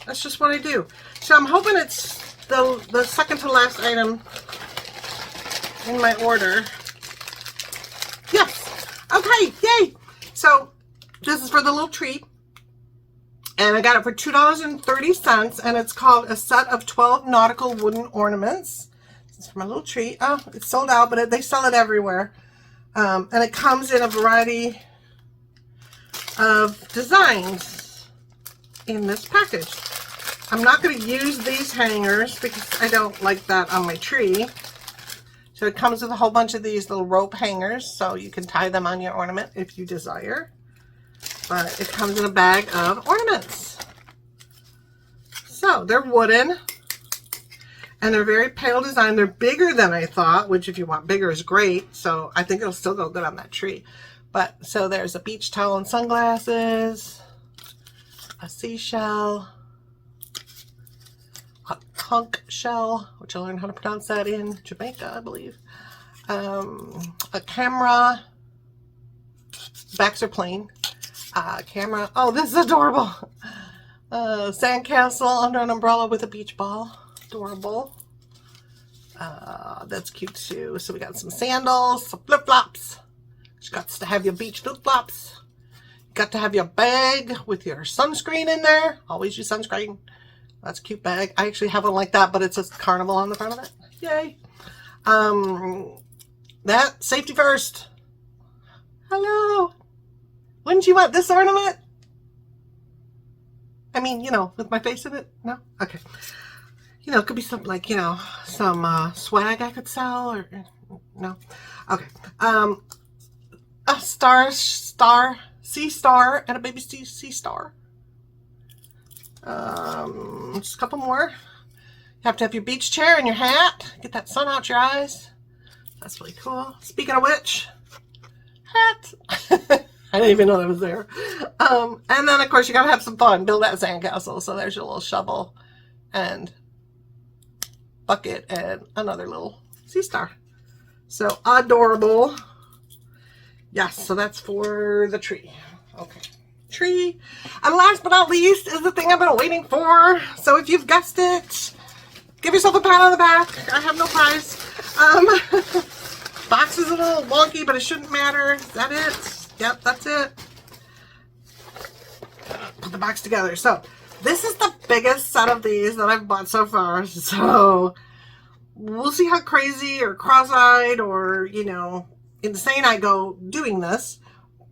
that's just what I do. So I'm hoping it's the second to last item in my order. Yes. Okay, yay. So this is for the little tree. And I got it for $2.30, and it's called a set of 12 nautical wooden ornaments. This is for my little tree. Oh, it's sold out, but they sell it everywhere. And it comes in a variety of designs in this package. I'm not going to use these hangers because I don't like that on my tree. So it comes with a whole bunch of these little rope hangers, so you can tie them on your ornament if you desire. But it comes in a bag of ornaments. So they're wooden, and they're very pale design. They're bigger than I thought, which if you want bigger is great. So I think it'll still go good on that tree. But so there's a beach towel and sunglasses, a seashell, a conch shell, which I learned how to pronounce that in Jamaica, I believe. A camera. Backs are plain. Camera. Oh, this is adorable. Sandcastle under an umbrella with a beach ball. Adorable. That's cute too. So we got some sandals, some flip-flops. You got to have your beach flip-flops. You got to have your bag with your sunscreen in there. Always use sunscreen. That's a cute bag. I actually have one like that, but it says Carnival on the front of it. Yay. That safety first. Hello. Wouldn't you want this ornament? I mean, you know, with my face in it? No? Okay. You know, it could be something like, you know, some swag I could sell or no? Okay. A sea star, and a baby sea star. Just a couple more. You have to have your beach chair and your hat. Get that sun out your eyes. That's really cool. Speaking of which, hat. I didn't even know that was there. And then, of course, you got to have some fun. Build that sandcastle. So there's your little shovel and bucket and another little sea star. So adorable. Yes, so that's for the tree. Okay. Tree. And last but not least is the thing I've been waiting for. So if you've guessed it, give yourself a pat on the back. I have no prize. Box is a little wonky, but it shouldn't matter. Is that it? Yep, that's it. Put the box together. So this is the biggest set of these that I've bought so far. So we'll see how crazy or cross-eyed or, you know, insane I go doing this.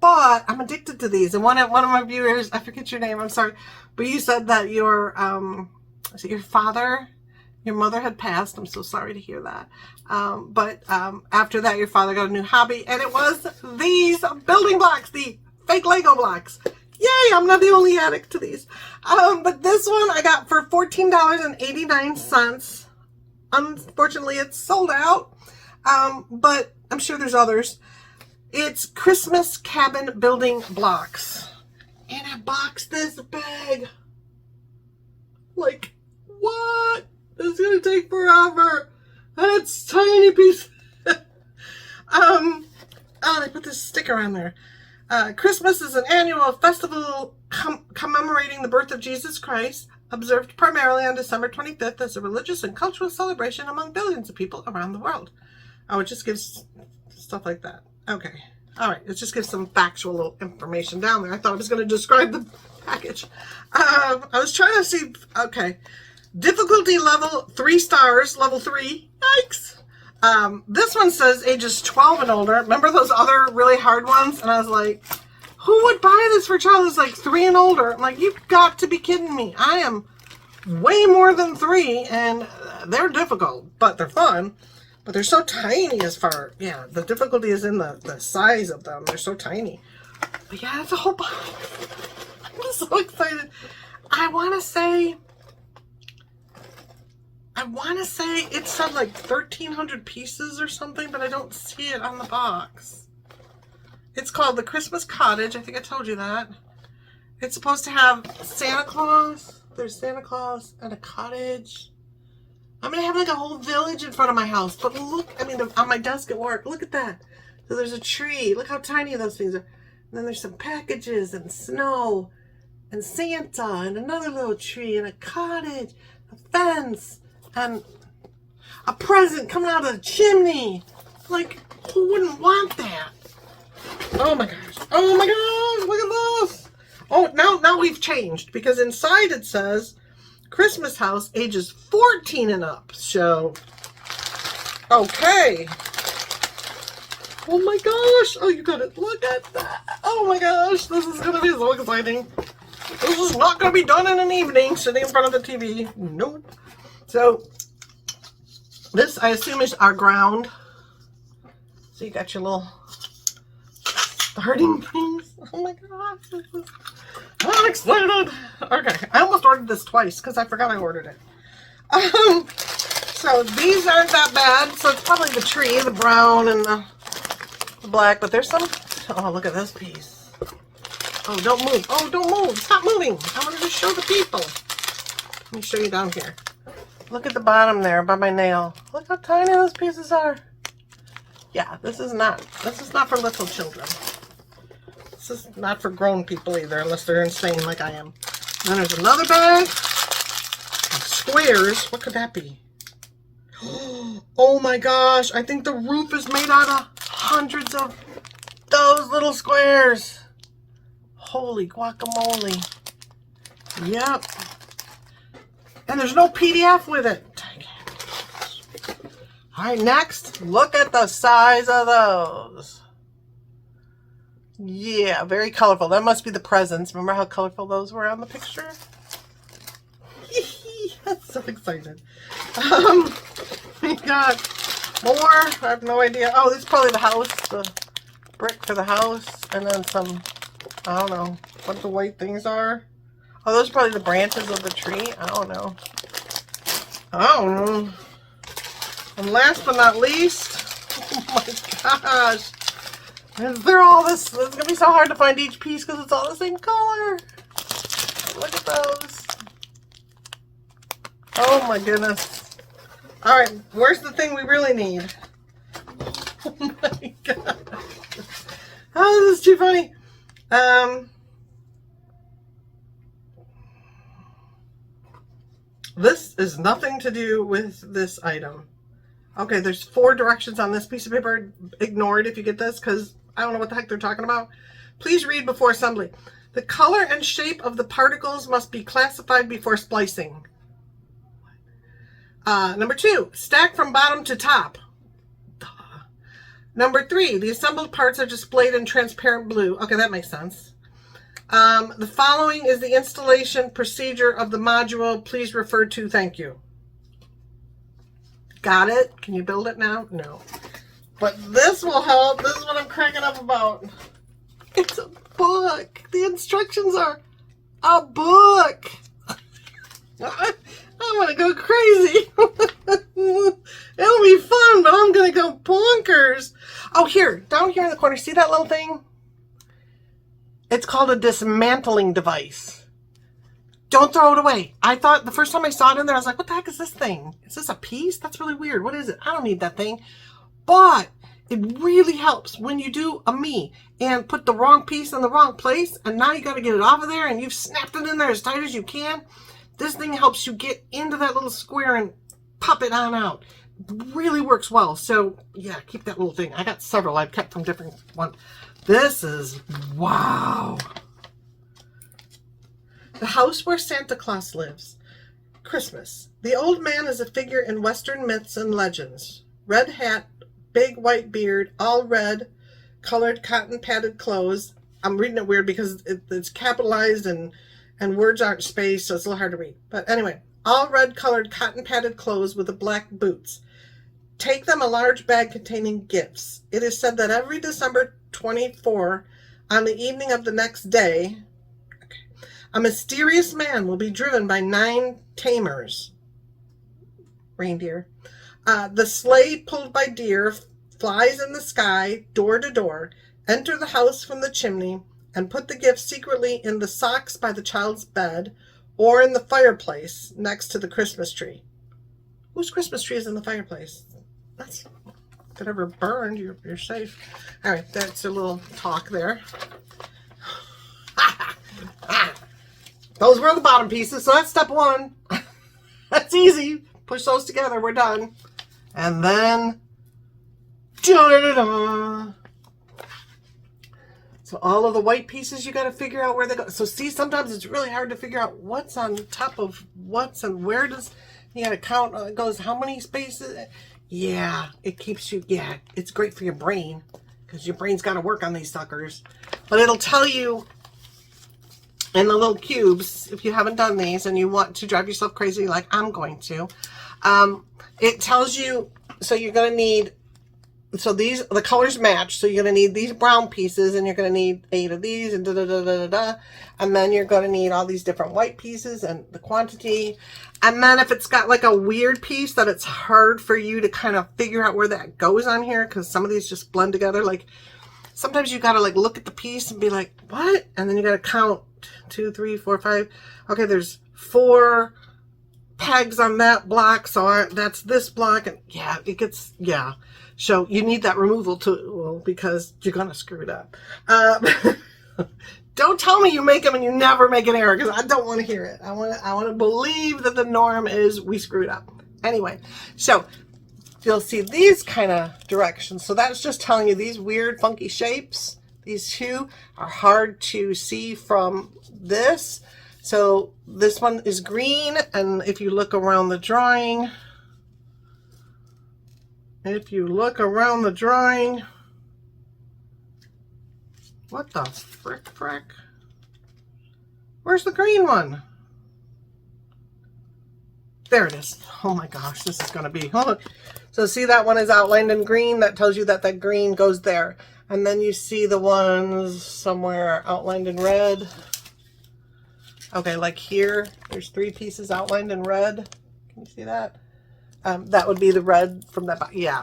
But I'm addicted to these. And one of my viewers, I forget your name, I'm sorry, but you said that your is it your father, your mother had passed. I'm so sorry to hear that. But after that, your father got a new hobby, and it was these building blocks, the fake Lego blocks. Yay, I'm not the only addict to these. But this one I got for $14.89. Unfortunately, it's sold out, but I'm sure there's others. It's Christmas cabin building blocks in a box this big. Like, what? This is gonna take forever. And it's tiny piece. Oh, they put this sticker on there. Christmas is an annual festival commemorating the birth of Jesus Christ, observed primarily on December 25th as a religious and cultural celebration among billions of people around the world. Oh, it just gives stuff like that. Okay. All right. It just gives some factual little information down there. I thought I was going to describe the package. I was trying to see. Okay. Difficulty level 3 stars, level 3. Yikes. This one says ages 12 and older. Remember those other really hard ones? And I was like, Who would buy this for a child who's like 3 and older? I'm like, you've got to be kidding me. I am way more than 3, and they're difficult, but they're fun. But they're so tiny as far, yeah, the difficulty is in the size of them. They're so tiny. But yeah, it's a whole box. I'm so excited. I want to say it said like 1,300 pieces or something, but I don't see it on the box. It's called the Christmas Cottage. I think I told you that. It's supposed to have Santa Claus. There's Santa Claus and a cottage. I'm going to have like a whole village in front of my house. But look, I mean, on my desk at work, look at that. So there's a tree. Look how tiny those things are. And then there's some packages and snow and Santa and another little tree and a cottage, a fence, and a present coming out of the chimney. Like, who wouldn't want that? Oh my gosh. Oh my gosh. Look at this. Oh, now we've changed, because inside it says Christmas house ages 14 and up. So, okay. Oh my gosh. Oh, you gotta look at that. Oh my gosh. This is gonna be so exciting. This is not gonna be done in an evening sitting in front of the TV. Nope. So, this I assume is our ground. So you got your little starting things. Oh my gosh. I'm excited. Okay. I almost ordered this twice because I forgot I ordered it. So these aren't that bad. So it's probably the tree, the brown and the black, but there's some. Oh, look at this piece. Oh, don't move. Oh, don't move. Stop moving. I wanted to show the people. Let me show you down here. Look at the bottom there by my nail. Look how tiny those pieces are. Yeah, this is not for little children. This is not for grown people either, unless they're insane like I am. Then there's another bag of squares. What could that be? Oh my gosh, I think the roof is made out of hundreds of those little squares. Holy guacamole. Yep. And there's no PDF with it. Dang it. All right, next, look at the size of those. Yeah, very colorful. That must be the presents. Remember how colorful those were on the picture? I'm so excited. We got more. I have no idea. Oh, this is probably the house, the brick for the house, and then some, I don't know what the white things are. Oh, those are probably the branches of the tree. I don't know. And last but not least, oh my gosh. They're all this. It's going to be so hard to find each piece because it's all the same color. Look at those. Oh my goodness. All right, where's the thing we really need? Oh my god. Oh, this is too funny. This is nothing to do with this item. Okay, there's 4 directions on this piece of paper. Ignore it if you get this, because I don't know what the heck they're talking about. Please read before assembly. The color and shape of the particles must be classified before splicing. Number 2, stack from bottom to top. Number 3, the assembled parts are displayed in transparent blue. Okay, that makes sense. The following is the installation procedure of the module. Please refer to thank you. Got it? Can you build it now? No. But this will help. This is what I'm cracking up about. It's a book. The instructions are a book. I'm going to go crazy. It'll be fun, but I'm going to go bonkers. Oh, here. Down here in the corner. See that little thing? It's called a dismantling device. Don't throw it away. I thought the first time I saw it in there, I was like, what the heck is this thing? Is this a piece? That's really weird. What is it? I don't need that thing. But it really helps when you do a me and put the wrong piece in the wrong place, and now you got to get it off of there, and you've snapped it in there as tight as you can. This thing helps you get into that little square and pop it on out. It really works well. So yeah, keep that little thing. I got several I've kept from different ones. This is wow. The house where Santa Claus lives. Christmas. The old man is a figure in Western myths and legends. Red hat, big white beard, all red, colored cotton padded clothes, I'm reading it weird because it's capitalized and words aren't spaced, so it's a little hard to read. But anyway, all red colored cotton padded clothes with the black boots. Take them a large bag containing gifts. It is said that every December 24, on the evening of the next day, a mysterious man will be driven by 9 tamers, reindeer. The sleigh pulled by deer flies in the sky, door to door. Enter the house from the chimney and put the gifts secretly in the socks by the child's bed or in the fireplace next to the Christmas tree. Whose Christmas tree is in the fireplace? That's, if it ever burned, you're safe. All right, that's a little talk there. Those were the bottom pieces, so that's step 1. That's easy. Push those together, we're done. And then, da-da-da-da. So all of the white pieces, you got to figure out where they go. So see, sometimes it's really hard to figure out what's on top of what's and where does, you got to count, it goes how many spaces. Yeah, it keeps you, yeah, it's great for your brain because your brain's got to work on these suckers. But it'll tell you in the little cubes, if you haven't done these and you want to drive yourself crazy like I'm going to, it tells you, so you're going to need, so these, the colors match, so you're going to need these brown pieces and you're going to need 8 of these and da-da-da-da-da-da, and then you're going to need all these different white pieces and the quantity. And then if it's got like a weird piece that it's hard for you to kind of figure out where that goes on here, because some of these just blend together, like sometimes you got to like look at the piece and be like, what? And then you got to count 2, 3, 4, 5. Okay, there's 4 pegs on that block, so that's this block, and yeah, it gets, yeah. So you need that removal tool because you're gonna screw it up. Don't tell me you make them and you never make an error, because I don't want to hear it. I want to believe that the norm is we screwed up. Anyway, so you'll see these kind of directions. So that's just telling you these weird funky shapes. These 2 are hard to see from this. So this one is green, and if you look around the drawing, what the frick? Where's the green one? There it is. Oh my gosh, this is going to be, oh, so see that one is outlined in green. That tells you that that green goes there. And then you see the ones somewhere outlined in red. Okay, like here, there's 3 pieces outlined in red. Can you see that? That would be the red from that, yeah.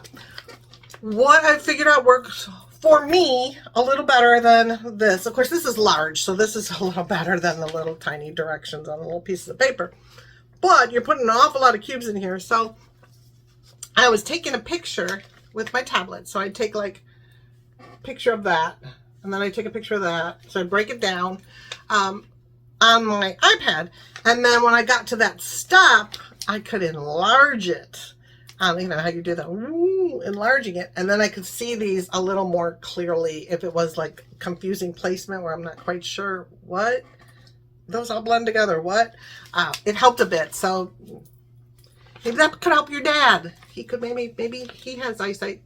What I figured out works for me a little better than this. Of course, this is large, so this is a little better than the little tiny directions on the little pieces of paper. But you're putting an awful lot of cubes in here. So I was taking a picture with my tablet. So I take like a picture of that, and then I take a picture of that. So I break it down on my iPad. And then when I got to that step, I could enlarge it. You know how you do that, ooh, enlarging it. And then I could see these a little more clearly if it was like confusing placement where I'm not quite sure what. Those all blend together, what? It helped a bit. So maybe that could help your dad. He could maybe he has eyesight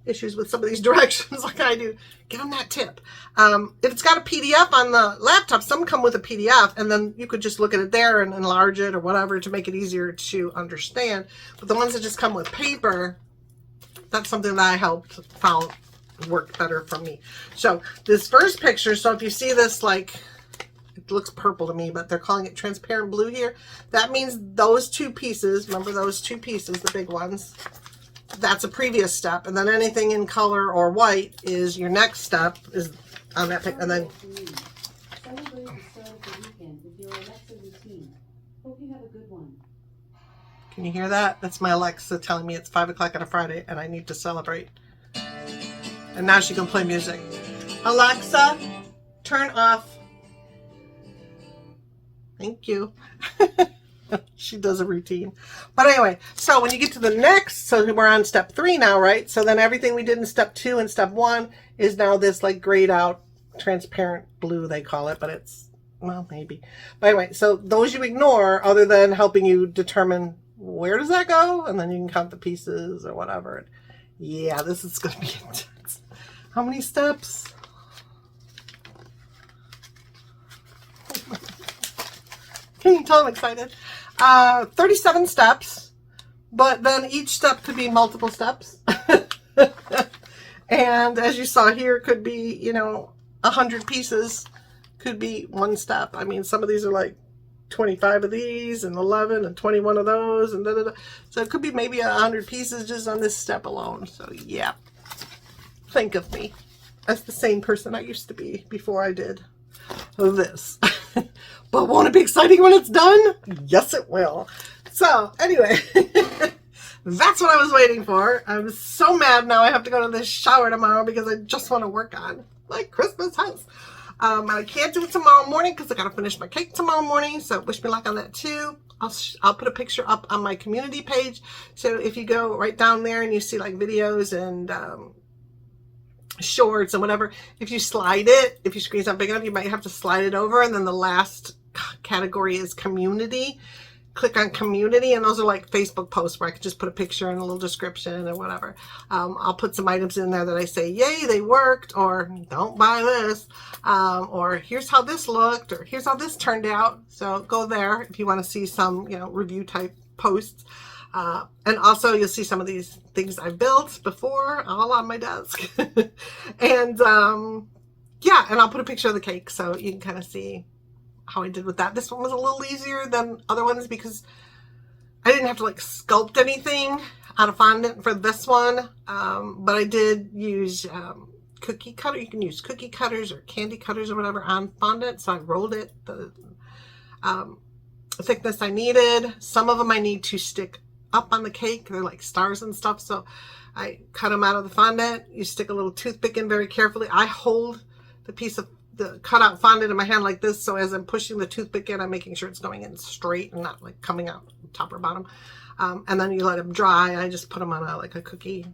issues with some of these directions like I do. Give him that tip. If it's got a PDF on the laptop, some come with a PDF, and then you could just look at it there and enlarge it or whatever to make it easier to understand. But the ones that just come with paper, that's something that I found worked better for me. So this first picture, so if you see this, like, it looks purple to me, but they're calling it transparent blue here. That means those 2 pieces, remember those 2 pieces, the big ones, that's a previous step. And then anything in color or white is your next step, is on that pic. And then celebrate the start of the weekend with your Alexa routine. Hope you have a good one. Can you hear that? That's my Alexa telling me it's 5 o'clock on a Friday and I need to celebrate. And now she can play music. Alexa, turn off. Thank you. She does a routine. But anyway, so when you get to the next, so we're on step 3 now, right? So then everything we did in step 2 and step 1 is now this like grayed out transparent blue, they call it, but it's, well, maybe. But anyway, so those you ignore other than helping you determine where does that go? And then you can count the pieces or whatever. Yeah, this is going to be intense. How many steps? Can you tell I'm excited? 37 steps, but then each step could be multiple steps. And as you saw here, could be, you know, 100 pieces, could be one step. I mean, some of these are like 25 of these and 11 and 21 of those and da, da, da. So it could be maybe 100 pieces just on this step alone. So yeah, think of me as the same person I used to be before I did this. But won't it be exciting when it's done? Yes, it will. So anyway, that's what I was waiting for. I'm so mad now I have to go to this shower tomorrow because I just want to work on my Christmas house. And I can't do it tomorrow morning because I got to finish my cake tomorrow morning. So wish me luck on that too. I'll put a picture up on my community page. So if you go right down there and you see like videos and shorts and whatever, if you slide it, if your screen's not big enough, you might have to slide it over, and then the last category is community. Click on community, and those are like Facebook posts where I can just put a picture and a little description or whatever. I'll put some items in there that I say, yay, they worked, or don't buy this, or here's how this looked, or here's how this turned out. So go there if you want to see some, you know, review type posts. And also you'll see some of these things I built before all on my desk. And yeah, and I'll put a picture of the cake so you can kind of see how I did with that. This one was a little easier than other ones because I didn't have to like sculpt anything out of fondant for this one. But I did use cookie cutter. You can use cookie cutters or candy cutters or whatever on fondant. So I rolled it the thickness I needed. Some of them I need to stick up on the cake. They're like stars and stuff. So I cut them out of the fondant. You stick a little toothpick in very carefully. I hold the piece of the cutout fondant in my hand like this, so as I'm pushing the toothpick in, I'm making sure it's going in straight and not like coming out top or bottom. And then you let them dry. I just put them on like a cookie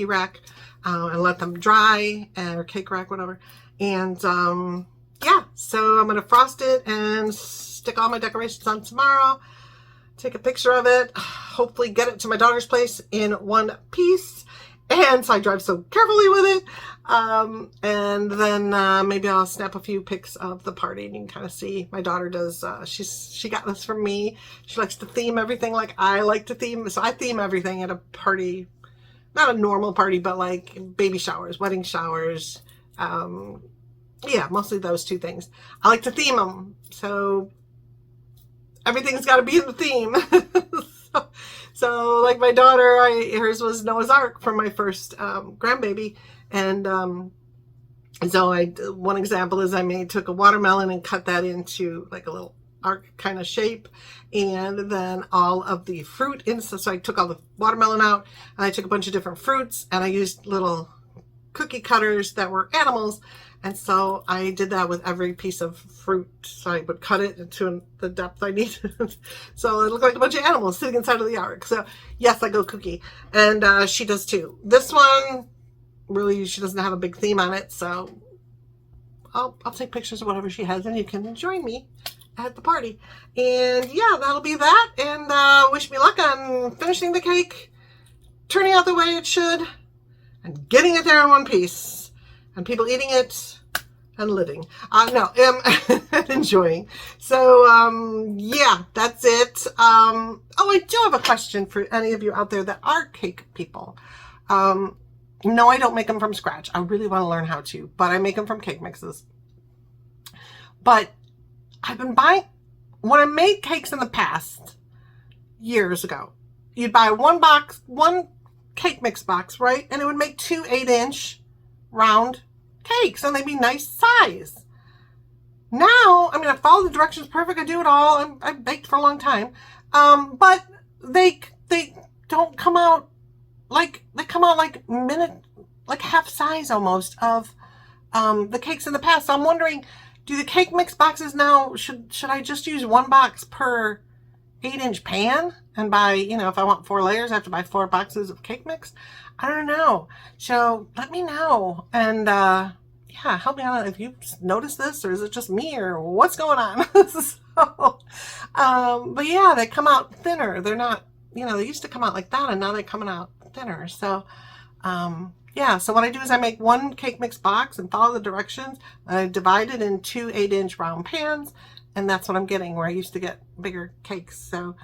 rack and let them dry, or cake rack, whatever. And yeah, so I'm gonna frost it and stick all my decorations on tomorrow. Take a picture of it, hopefully get it to my daughter's place in one piece. And so I drive so carefully with it. And then maybe I'll snap a few pics of the party, and you can kind of see my daughter does. She got this from me. She likes to theme everything like I like to theme. So I theme everything at a party, not a normal party, but like baby showers, wedding showers. Yeah, mostly those two things. I like to theme them. So everything's got to be in the theme. So like my daughter, hers was Noah's Ark for my first grandbaby. And so one example is took a watermelon and cut that into like a little arc kind of shape. And then all of the fruit inside. So I took all the watermelon out, and I took a bunch of different fruits, and I used little cookie cutters that were animals. And so I did that with every piece of fruit. So I would cut it into the depth I needed. So it looked like a bunch of animals sitting inside of the ark. So yes, I go cookie. And she does too. This one, really, she doesn't have a big theme on it. So I'll take pictures of whatever she has, and you can join me at the party. And yeah, that'll be that. And wish me luck on finishing the cake, turning out the way it should, and getting it there in one piece. And people eating it and living. Enjoying. So, yeah, that's it. Oh, I do have a question for any of you out there that are cake people. No, I don't make them from scratch. I really want to learn how to, but I make them from cake mixes. But I've been buying, when I made cakes in the past, years ago, you'd buy one cake mix box, right? And it would make 2 8-inch round cakes, and they'd be nice size. Now, I mean, I follow the directions perfect. I do it all. I've baked for a long time. But they don't come out like, they come out like half size almost of the cakes in the past. So I'm wondering, do the cake mix boxes now, should I just use one box per 8-inch pan and buy, if I want 4 layers, I have to buy 4 boxes of cake mix? I don't know. So let me know. And yeah, help me out if you noticed this, or is it just me, or what's going on? So, but yeah, they come out thinner. They're not, they used to come out like that, and now they're coming out thinner. So yeah, so what I do is I make one cake mix box and follow the directions. I divide it in 2 8-inch round pans, and that's what I'm getting, where I used to get bigger cakes. So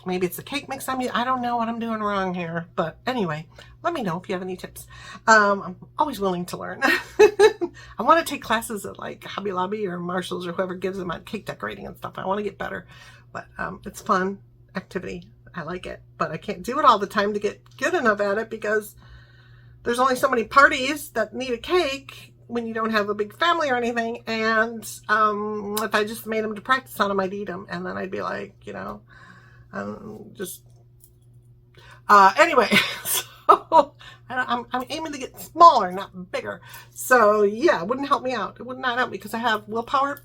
maybe it's the cake mix I don't know what I'm doing wrong here, but anyway, let me know if you have any tips. I'm always willing to learn. I want to take classes at like Hobby Lobby or Marshall's or whoever gives them on cake decorating and stuff. I want to get better, but it's fun activity. I like it, but I can't do it all the time to get good enough at it, because there's only so many parties that need a cake when you don't have a big family or anything. And if I just made them to practice on them, I'd eat them, and then I'd be like, you know, anyway, so I'm aiming to get smaller, not bigger. So yeah, it wouldn't help me out. It would not help me because I have willpower.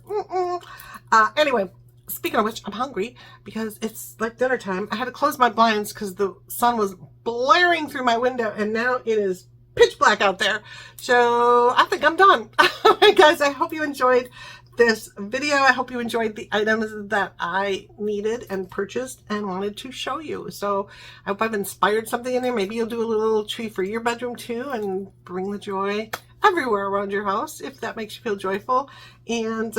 Anyway, speaking of which, I'm hungry because it's like dinner time. I had to close my blinds because the sun was blaring through my window, and now it is pitch black out there. So I think I'm done. All right, guys, I hope you enjoyed this video. I hope you enjoyed the items that I needed and purchased and wanted to show you. So I hope I've inspired something in there. Maybe you'll do a little tree for your bedroom too, and bring the joy everywhere around your house if that makes you feel joyful. And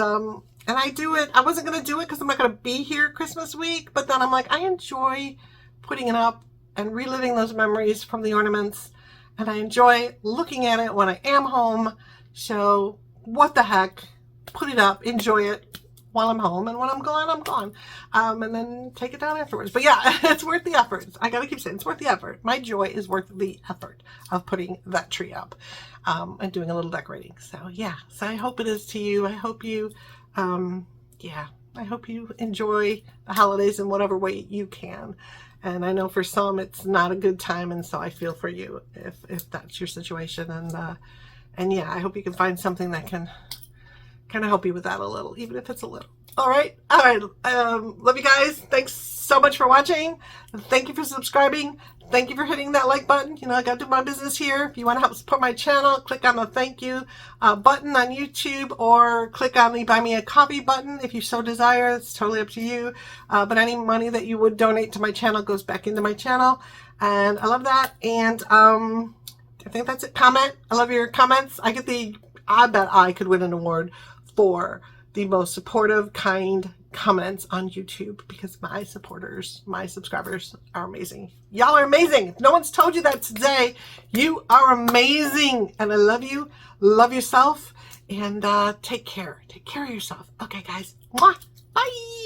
I do it. I wasn't going to do it because I'm not going to be here Christmas week, but then I'm like, I enjoy putting it up and reliving those memories from the ornaments, and I enjoy looking at it when I am home. So what the heck, put it up, enjoy it while I'm home, and when I'm gone, I'm gone. And then take it down afterwards. But yeah, it's worth the effort. I gotta keep saying it's worth the effort. My joy is worth the effort of putting that tree up and doing a little decorating. So yeah, so I hope it is to you. I hope you I hope you enjoy the holidays in whatever way you can. And I know for some it's not a good time, and so I feel for you if that's your situation. And yeah, I hope you can find something that can kind of help you with that a little, even if it's a little. All right. Love you guys. Thanks so much for watching. Thank you for subscribing. Thank you for hitting that like button. You know, I got to do my business here. If you want to help support my channel, click on the thank you button on YouTube, or click on the buy me a coffee button if you so desire. It's totally up to you. But any money that you would donate to my channel goes back into my channel. And I love that. And I think that's it. Comment. I love your comments. I bet I could win an award for the most supportive, kind comments on YouTube, because my supporters, my subscribers are amazing. Y'all are amazing. If no one's told you that today, you are amazing. And I love you. Love yourself. And take care. Take care of yourself. Okay, guys. Mwah. Bye.